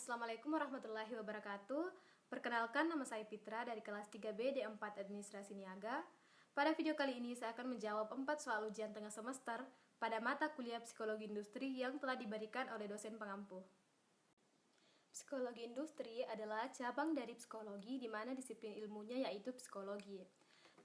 Assalamualaikum warahmatullahi wabarakatuh. Perkenalkan, nama saya Fitra dari kelas 3B D4 Administrasi Niaga. Pada video kali ini saya akan menjawab 4 soal ujian tengah semester pada mata kuliah Psikologi Industri yang telah diberikan oleh dosen pengampu. Psikologi industri adalah cabang dari psikologi di mana disiplin ilmunya yaitu psikologi.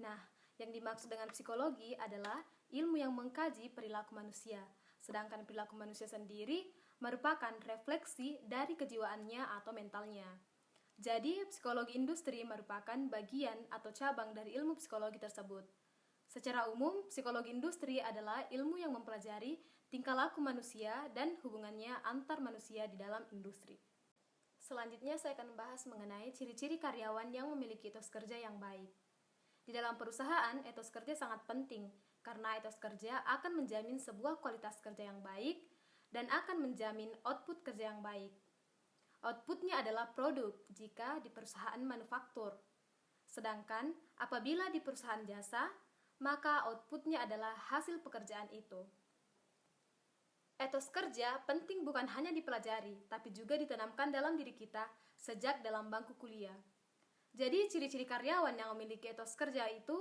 Nah, yang dimaksud dengan psikologi adalah ilmu yang mengkaji perilaku manusia. Sedangkan perilaku manusia sendiri merupakan refleksi dari kejiwaannya atau mentalnya. Jadi, psikologi industri merupakan bagian atau cabang dari ilmu psikologi tersebut. Secara umum, psikologi industri adalah ilmu yang mempelajari tingkah laku manusia dan hubungannya antar manusia di dalam industri. Selanjutnya, saya akan membahas mengenai ciri-ciri karyawan yang memiliki etos kerja yang baik. Di dalam perusahaan, etos kerja sangat penting, karena etos kerja akan menjamin sebuah kualitas kerja yang baik dan akan menjamin output kerja yang baik. Outputnya adalah produk jika di perusahaan manufaktur. Sedangkan apabila di perusahaan jasa, maka outputnya adalah hasil pekerjaan itu. Etos kerja penting bukan hanya dipelajari, tapi juga ditanamkan dalam diri kita sejak dalam bangku kuliah. Jadi ciri-ciri karyawan yang memiliki etos kerja itu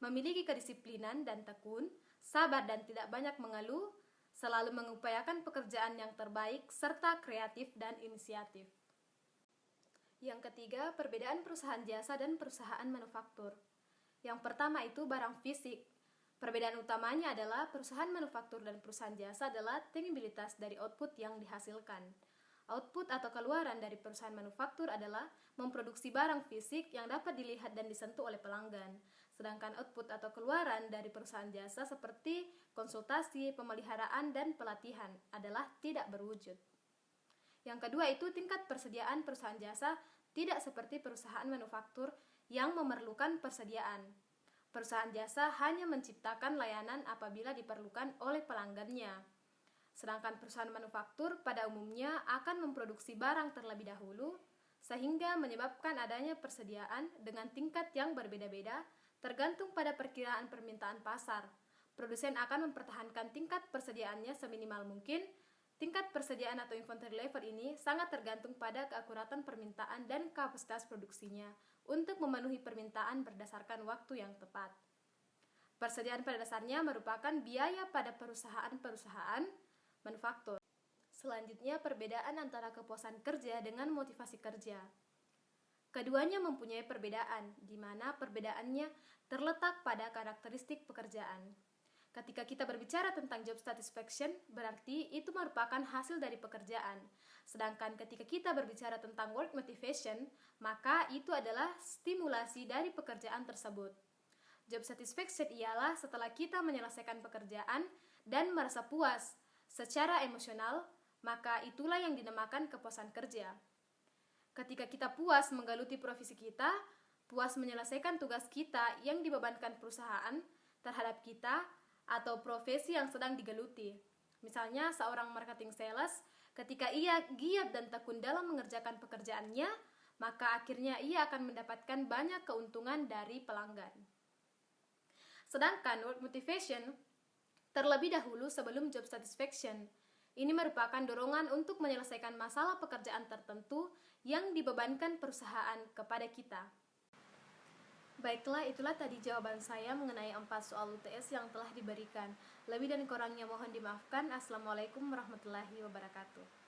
memiliki kedisiplinan dan tekun, sabar dan tidak banyak mengeluh, selalu mengupayakan pekerjaan yang terbaik, serta kreatif dan inisiatif. Yang ketiga, perbedaan perusahaan jasa dan perusahaan manufaktur. Yang pertama itu barang fisik. Perbedaan utamanya adalah perusahaan manufaktur dan perusahaan jasa adalah tangibilitas dari output yang dihasilkan. Output atau keluaran dari perusahaan manufaktur adalah memproduksi barang fisik yang dapat dilihat dan disentuh oleh pelanggan. Sedangkan output atau keluaran dari perusahaan jasa seperti konsultasi, pemeliharaan, dan pelatihan adalah tidak berwujud. Yang kedua itu tingkat persediaan perusahaan jasa tidak seperti perusahaan manufaktur yang memerlukan persediaan. Perusahaan jasa hanya menciptakan layanan apabila diperlukan oleh pelanggannya. Sedangkan perusahaan manufaktur pada umumnya akan memproduksi barang terlebih dahulu, sehingga menyebabkan adanya persediaan dengan tingkat yang berbeda-beda tergantung pada perkiraan permintaan pasar. Produsen akan mempertahankan tingkat persediaannya seminimal mungkin. Tingkat persediaan atau inventory level ini sangat tergantung pada keakuratan permintaan dan kapasitas produksinya untuk memenuhi permintaan berdasarkan waktu yang tepat. Persediaan pada dasarnya merupakan biaya pada perusahaan-perusahaan manufaktur. Selanjutnya, perbedaan antara kepuasan kerja dengan motivasi kerja. Keduanya mempunyai perbedaan, di mana perbedaannya terletak pada karakteristik pekerjaan. Ketika kita berbicara tentang job satisfaction, berarti itu merupakan hasil dari pekerjaan. Sedangkan ketika kita berbicara tentang work motivation, maka itu adalah stimulasi dari pekerjaan tersebut. Job satisfaction ialah setelah kita menyelesaikan pekerjaan dan merasa puas secara emosional, maka itulah yang dinamakan kepuasan kerja. Ketika kita puas menggeluti profesi kita, puas menyelesaikan tugas kita yang dibebankan perusahaan terhadap kita atau profesi yang sedang digeluti. Misalnya seorang marketing sales, ketika ia giat dan tekun dalam mengerjakan pekerjaannya, maka akhirnya ia akan mendapatkan banyak keuntungan dari pelanggan. Sedangkan work motivation terlebih dahulu sebelum job satisfaction. Ini merupakan dorongan untuk menyelesaikan masalah pekerjaan tertentu yang dibebankan perusahaan kepada kita. Baiklah, itulah tadi jawaban saya mengenai 4 soal UTS yang telah diberikan. Lebih dan kurangnya mohon dimaafkan. Assalamualaikum warahmatullahi wabarakatuh.